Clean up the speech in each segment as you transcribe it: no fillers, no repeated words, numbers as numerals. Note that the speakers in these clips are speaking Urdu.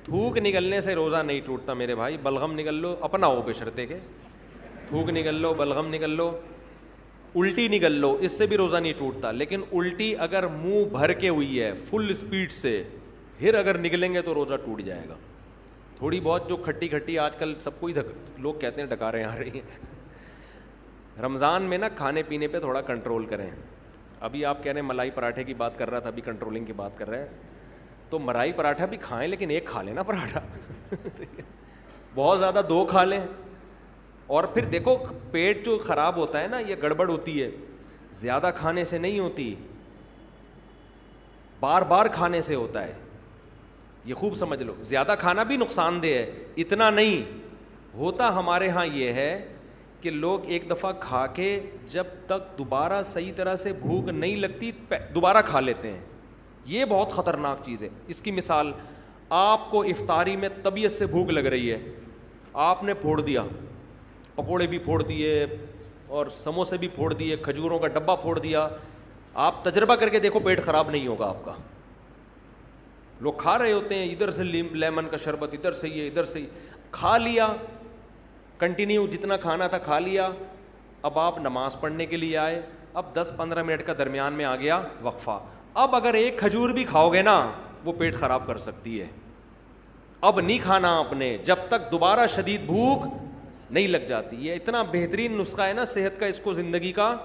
تھوک نکلنے سے روزہ نہیں ٹوٹتا میرے بھائی. بلغم نکل لو اپنا ہو بشرطے کے. تھوک نکل لو, بلغم نکل لو, الٹی نکل لو, اس سے بھی روزہ نہیں ٹوٹتا. لیکن الٹی اگر منہ بھر کے ہوئی ہے فل اسپیڈ سے, پھر اگر نکلیں گے تو روزہ ٹوٹ جائے گا. تھوڑی بہت جو کھٹی کھٹی آج کل سب کو ہی لوگ کہتے ہیں ڈکاریں آ رہی ہیں. رمضان میں نا کھانے پینے پہ تھوڑا کنٹرول کریں. ابھی آپ کہہ رہے ہیں ملائی پراٹھے کی بات کر رہا تھا, ابھی کنٹرولنگ کی بات کر رہے ہیں. تو ملائی پراٹھا بھی کھائیں لیکن ایک کھا لیں نا پراٹھا. بہت زیادہ دو کھا لیں. اور پھر دیکھو پیٹ جو خراب ہوتا ہے نا, یہ گڑبڑ ہوتی ہے زیادہ کھانے سے نہیں ہوتی, بار بار کھانے سے ہوتا ہے. یہ خوب سمجھ لو, زیادہ کھانا بھی نقصان دہ ہے, اتنا نہیں ہوتا. ہمارے ہاں یہ ہے کہ لوگ ایک دفعہ کھا کے جب تک دوبارہ صحیح طرح سے بھوک نہیں لگتی دوبارہ کھا لیتے ہیں. یہ بہت خطرناک چیز ہے. اس کی مثال, آپ کو افطاری میں طبیعت سے بھوک لگ رہی ہے, آپ نے پھوڑ دیا, پکوڑے بھی پھوڑ دیے اور سموسے بھی پھوڑ دیے, کھجوروں کا ڈبہ پھوڑ دیا. آپ تجربہ کر کے دیکھو پیٹ خراب نہیں ہوگا آپ کا. لوگ کھا رہے ہوتے ہیں, ادھر سے لیمن کا شربت, ادھر سے یہ, ادھر سے کھا لیا, کنٹینیو جتنا کھانا تھا کھا لیا. اب آپ نماز پڑھنے کے لیے آئے, اب 10-15 منٹ کا درمیان میں آ گیا وقفہ. اب اگر ایک کھجور بھی کھاؤ گے نا وہ پیٹ خراب کر سکتی ہے. اب نہیں کھانا آپ نے جب تک دوبارہ شدید بھوک نہیں لگ جاتی. یہ اتنا بہترین نسخہ ہے نا صحت کا, اس کو زندگی کا.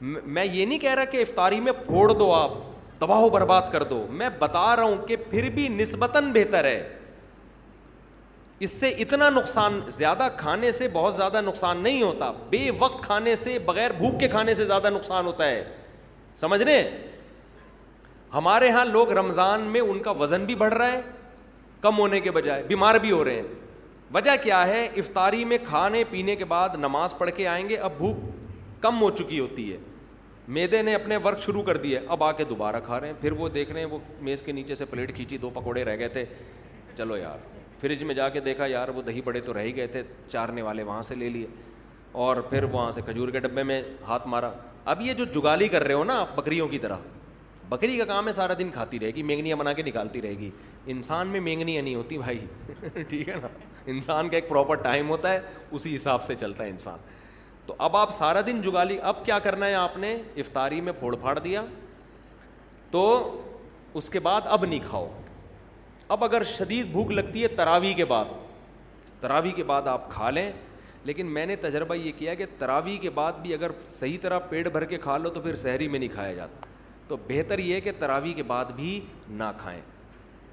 میں یہ نہیں کہہ رہا کہ افطاری میں پھوڑ دو, آپ تباہ و برباد کر دو. میں بتا رہا ہوں کہ پھر بھی نسبتاً بہتر ہے. اس سے اتنا نقصان, زیادہ کھانے سے بہت زیادہ نقصان نہیں ہوتا. بے وقت کھانے سے, بغیر بھوک کے کھانے سے زیادہ نقصان ہوتا ہے. سمجھ رہے ہیں؟ ہمارے ہاں لوگ رمضان میں ان کا وزن بھی بڑھ رہا ہے کم ہونے کے بجائے, بیمار بھی ہو رہے ہیں. وجہ کیا ہے؟ افطاری میں کھانے پینے کے بعد نماز پڑھ کے آئیں گے, اب بھوک کم ہو چکی ہوتی ہے, معدے نے اپنے ورک شروع کر دیے, اب آ کے دوبارہ کھا رہے ہیں. پھر وہ دیکھ رہے ہیں وہ میز کے نیچے سے پلیٹ کھینچی, 2 پکوڑے رہ گئے تھے, چلو یار. فریج میں جا کے دیکھا, یار وہ دہی بڑے تو رہ ہی گئے تھے, چارنے والے وہاں سے لے لیے, اور پھر وہاں سے کھجور کے ڈبے میں ہاتھ مارا. اب یہ جو جگالی کر رہے ہو نا آپ بکریوں کی طرح, بکری کا کام ہے سارا دن کھاتی رہے گی, مینگنیاں بنا کے نکالتی رہے گی. انسان میں مینگنیاں نہیں ہوتی بھائی. ٹھیک ہے نا, انسان کا ایک پراپر ٹائم ہوتا ہے, اسی حساب سے چلتا ہے انسان. تو اب آپ سارا دن جگالی, اب کیا کرنا ہے آپ نے؟ افطاری میں پھوڑ پھاڑ دیا تو اس کے بعد اب نہیں کھاؤ. اب اگر شدید بھوک لگتی ہے تراویح کے بعد آپ کھا لیں. لیکن میں نے تجربہ یہ کیا کہ تراویح کے بعد بھی اگر صحیح طرح پیٹ بھر کے کھا لو تو پھر سحری میں نہیں کھایا جاتا. تو بہتر یہ ہے کہ تراویح کے بعد بھی نہ کھائیں.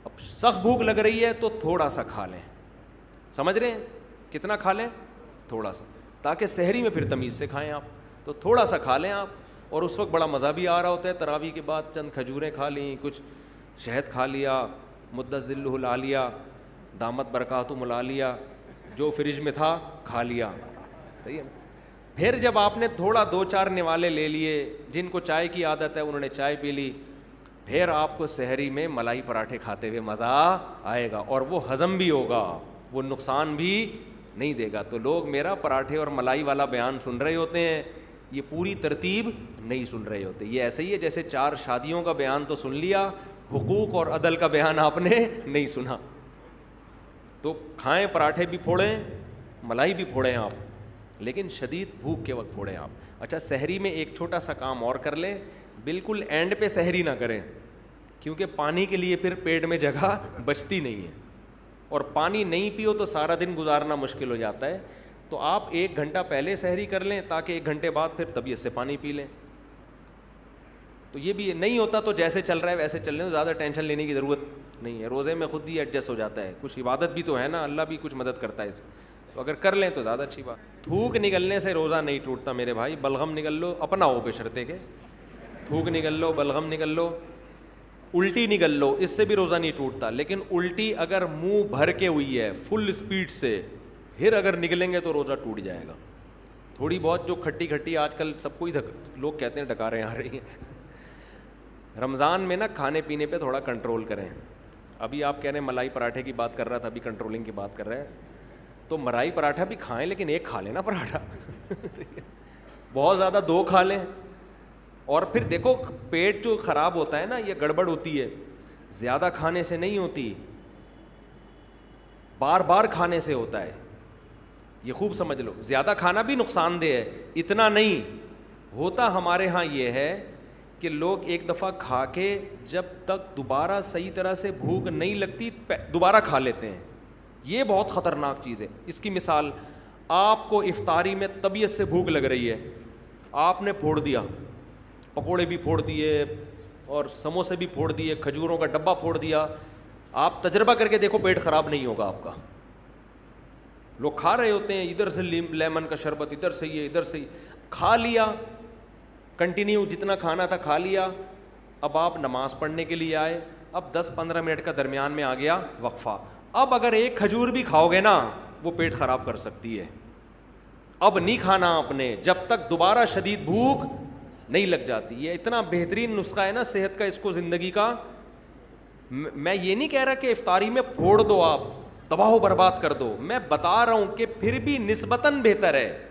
اب سخت بھوک لگ رہی ہے تو تھوڑا سا کھا لیں. سمجھ رہے ہیں؟ کتنا کھا لیں؟ تھوڑا سا, تاکہ سحری میں پھر تمیز سے کھائیں آپ. تو تھوڑا سا کھا لیں آپ, اور اس وقت بڑا مزہ بھی آ رہا ہوتا ہے. تراویح کے بعد چند کھجوریں کھا لیں, کچھ شہد کھا لیا, مدت ذلہ لا لیا, دامت برکاتہ لا لیا, جو فریج میں تھا کھا لیا. صحیح ہے نا. پھر جب آپ نے تھوڑا 2-4 نوالے لے لیے, جن کو چائے کی عادت ہے انہوں نے چائے پی لی, پھر آپ کو سحری میں ملائی پراٹھے کھاتے ہوئے مزہ آئے گا, اور وہ ہضم بھی ہوگا, وہ نقصان بھی نہیں دے گا. تو لوگ میرا پراٹھے اور ملائی والا بیان سن رہے ہوتے ہیں, یہ پوری ترتیب نہیں سن رہے ہوتے. یہ ایسے ہی ہے جیسے 4 شادیوں کا بیان تو سن لیا, حقوق اور عدل کا بیان آپ نے نہیں سنا. تو کھائیں, پراٹھے بھی پھوڑیں, ملائی بھی پھوڑیں آپ, لیکن شدید بھوک کے وقت پھوڑیں آپ. اچھا, سحری میں ایک چھوٹا سا کام اور کر لیں, بالکل اینڈ پہ سحری نہ کریں, کیونکہ پانی کے لیے پھر پیٹ میں جگہ بچتی نہیں ہے, اور پانی نہیں پیو تو سارا دن گزارنا مشکل ہو جاتا ہے. تو آپ 1 گھنٹہ پہلے سحری کر لیں, تاکہ 1 گھنٹے بعد پھر طبیعت سے پانی پی لیں. تو یہ بھی نہیں ہوتا تو جیسے چل رہا ہے ویسے چل رہے, زیادہ ٹینشن لینے کی ضرورت نہیں ہے. روزے میں خود ہی ایڈجسٹ ہو جاتا ہے, کچھ عبادت بھی تو ہے نا, اللہ بھی کچھ مدد کرتا ہے اس میں. تو اگر کر لیں تو زیادہ اچھی بات. تھوک نکلنے سے روزہ نہیں ٹوٹتا میرے بھائی. بلغم نکل لو اپنا ہو بشرطے کے, تھوک نکل لو, بلغم نکل لو, الٹی نکل لو, اس سے بھی روزہ نہیں ٹوٹتا. لیکن الٹی اگر منہ بھر کے ہوئی ہے فل اسپیڈ سے, پھر اگر نکلیں گے تو روزہ ٹوٹ جائے گا. تھوڑی بہت جو کھٹی کھٹی آج کل سب کو ہی لوگ کہتے ہیں ڈکاریں آ رہی ہیں. رمضان میں نا کھانے پینے پہ تھوڑا کنٹرول کریں. ابھی آپ کہہ رہے ہیں ملائی پراٹھے کی بات کر رہا تھا, ابھی کنٹرولنگ کی بات کر رہے ہیں. تو ملائی پراٹھا بھی کھائیں لیکن ایک کھا لیں نا پراٹھا. بہت زیادہ 2 کھا لیں. اور پھر دیکھو پیٹ جو خراب ہوتا ہے نا, یہ گڑبڑ ہوتی ہے, زیادہ کھانے سے نہیں ہوتی, بار بار کھانے سے ہوتا ہے. یہ خوب سمجھ لو, زیادہ کھانا بھی نقصان دہ ہے, اتنا نہیں. ہوتا ہمارے ہاں یہ ہے کہ لوگ ایک دفعہ کھا کے جب تک دوبارہ صحیح طرح سے بھوک نہیں لگتی دوبارہ کھا لیتے ہیں. یہ بہت خطرناک چیز ہے. اس کی مثال, آپ کو افطاری میں طبیعت سے بھوک لگ رہی ہے, آپ نے پھوڑ دیا, پکوڑے بھی پھوڑ دیے اور سموسے بھی پھوڑ دیے, کھجوروں کا ڈبہ پھوڑ دیا. آپ تجربہ کر کے دیکھو, پیٹ خراب نہیں ہوگا آپ کا. لوگ کھا رہے ہوتے ہیں, ادھر سے لیمن کا شربت, ادھر سے یہ, ادھر سے یہ, کھا لیا کنٹینیو, جتنا کھانا تھا کھا لیا. اب آپ نماز پڑھنے کے لیے آئے, اب 10-15 منٹ کا درمیان میں آ گیا وقفہ. اب اگر ایک کھجور بھی کھاؤ گے نا, وہ پیٹ خراب کر سکتی ہے. اب نہیں کھانا آپ نے جب تک دوبارہ شدید بھوک نہیں لگ جاتی. یہ اتنا بہترین نسخہ ہے نا صحت کا, اس کو زندگی کا. میں یہ نہیں کہہ رہا کہ افطاری میں پھوڑ دو, آپ تباہ و برباد کر دو. میں بتا رہا ہوں کہ پھر بھی نسبتاً بہتر ہے.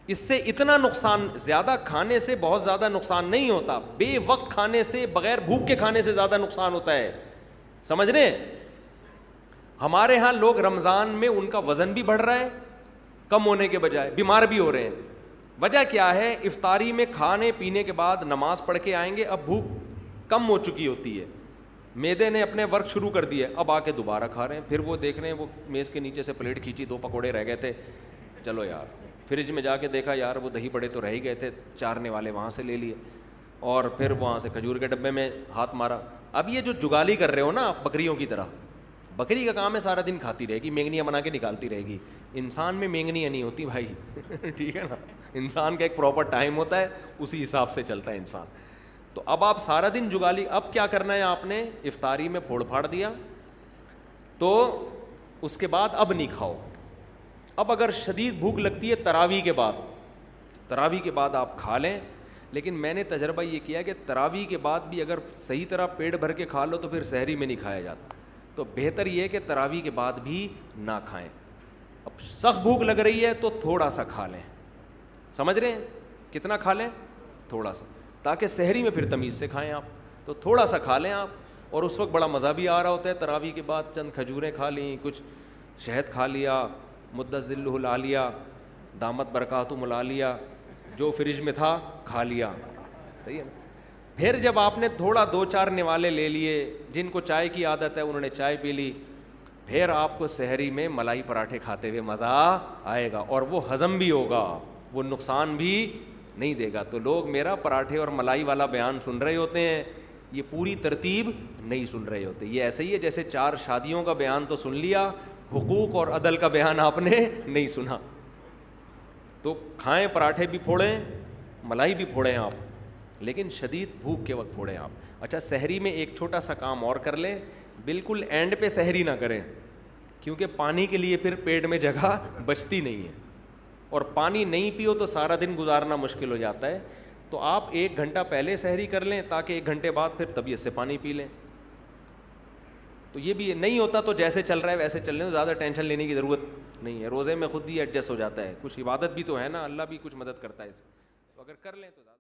اس سے اتنا نقصان, زیادہ کھانے سے بہت زیادہ نقصان نہیں ہوتا. بے وقت کھانے سے, بغیر بھوک کے کھانے سے زیادہ نقصان ہوتا ہے. سمجھ رہے ہیں؟ ہمارے ہاں لوگ رمضان میں ان کا وزن بھی بڑھ رہا ہے, کم ہونے کے بجائے بیمار بھی ہو رہے ہیں. وجہ کیا ہے؟ افطاری میں کھانے پینے کے بعد نماز پڑھ کے آئیں گے, اب بھوک کم ہو چکی ہوتی ہے, معدے نے اپنے ورک شروع کر دیے, اب آ کے دوبارہ کھا رہے ہیں. پھر وہ دیکھ رہے ہیں, وہ میز کے نیچے سے پلیٹ کھینچی, 2 پکوڑے رہ گئے تھے, چلو یار. فریج میں جا کے دیکھا, یار وہ دہی بڑے تو رہ ہی گئے تھے, چارنے والے وہاں سے لے لیے, اور پھر وہاں سے کھجور کے ڈبے میں ہاتھ مارا. اب یہ جو جگالی کر رہے ہو نا بکریوں کی طرح, بکری کا کام ہے سارا دن کھاتی رہے گی, مینگنیاں بنا کے نکالتی رہے گی. انسان میں مینگنیاں نہیں ہوتی بھائی. ٹھیک ہے نا, انسان کا ایک پراپر ٹائم ہوتا ہے, اسی حساب سے چلتا ہے انسان. تو اب آپ سارا دن جگالی, اب کیا کرنا ہے آپ نے؟ افطاری میں پھوڑ پھاڑ دیا, تو اس کے بعد اب نہیں کھاؤ. اب اگر شدید بھوک لگتی ہے تراویح کے بعد, تراویح کے بعد آپ کھا لیں. لیکن میں نے تجربہ یہ کیا کہ تراویح کے بعد بھی اگر صحیح طرح پیٹ بھر کے کھا لو تو پھر سحری میں نہیں کھایا جاتا. تو بہتر یہ ہے کہ تراویح کے بعد بھی نہ کھائیں. اب سخت بھوک لگ رہی ہے تو تھوڑا سا کھا لیں. سمجھ رہے ہیں؟ کتنا کھا لیں؟ تھوڑا سا, تاکہ سحری میں پھر تمیز سے کھائیں آپ. تو تھوڑا سا کھا لیں آپ, اور اس وقت بڑا مزہ بھی آ رہا ہوتا ہے. تراویح کے بعد چند کھجوریں کھا لیں, کچھ شہد کھا لیا, مدت ذلہ لا لیا, دامت برکاتہ لا لیا, جو فریج میں تھا کھا لیا. صحیح ہے نا؟ پھر جب آپ نے تھوڑا 2-4 نوالے لے لیے, جن کو چائے کی عادت ہے انہوں نے چائے پی لی, پھر آپ کو سحری میں ملائی پراٹھے کھاتے ہوئے مزہ آئے گا, اور وہ ہضم بھی ہوگا, وہ نقصان بھی نہیں دے گا. تو لوگ میرا پراٹھے اور ملائی والا بیان سن رہے ہوتے ہیں, یہ پوری ترتیب نہیں سن رہے ہوتے. یہ ایسے ہی ہے جیسے 4 شادیوں کا بیان تو سن لیا, حقوق اور عدل کا بیان آپ نے نہیں سنا. تو کھائیں, پراٹھے بھی پھوڑیں, ملائی بھی پھوڑیں آپ, لیکن شدید بھوک کے وقت پھوڑیں آپ. اچھا, سحری میں ایک چھوٹا سا کام اور کر لیں, بالکل اینڈ پہ سحری نہ کریں, کیونکہ پانی کے لیے پھر پیٹ میں جگہ بچتی نہیں ہے, اور پانی نہیں پیو تو سارا دن گزارنا مشکل ہو جاتا ہے. تو آپ 1 گھنٹہ پہلے سحری کر لیں, تاکہ 1 گھنٹے بعد پھر طبیعت سے پانی پی لیں. تو یہ بھی نہیں ہوتا تو جیسے چل رہا ہے ویسے چل رہے ہیں, زیادہ ٹینشن لینے کی ضرورت نہیں ہے. روزے میں خود ہی ایڈجسٹ ہو جاتا ہے, کچھ عبادت بھی تو ہے نا, اللہ بھی کچھ مدد کرتا ہے اس میں, تو اگر کر لیں تو زیادہ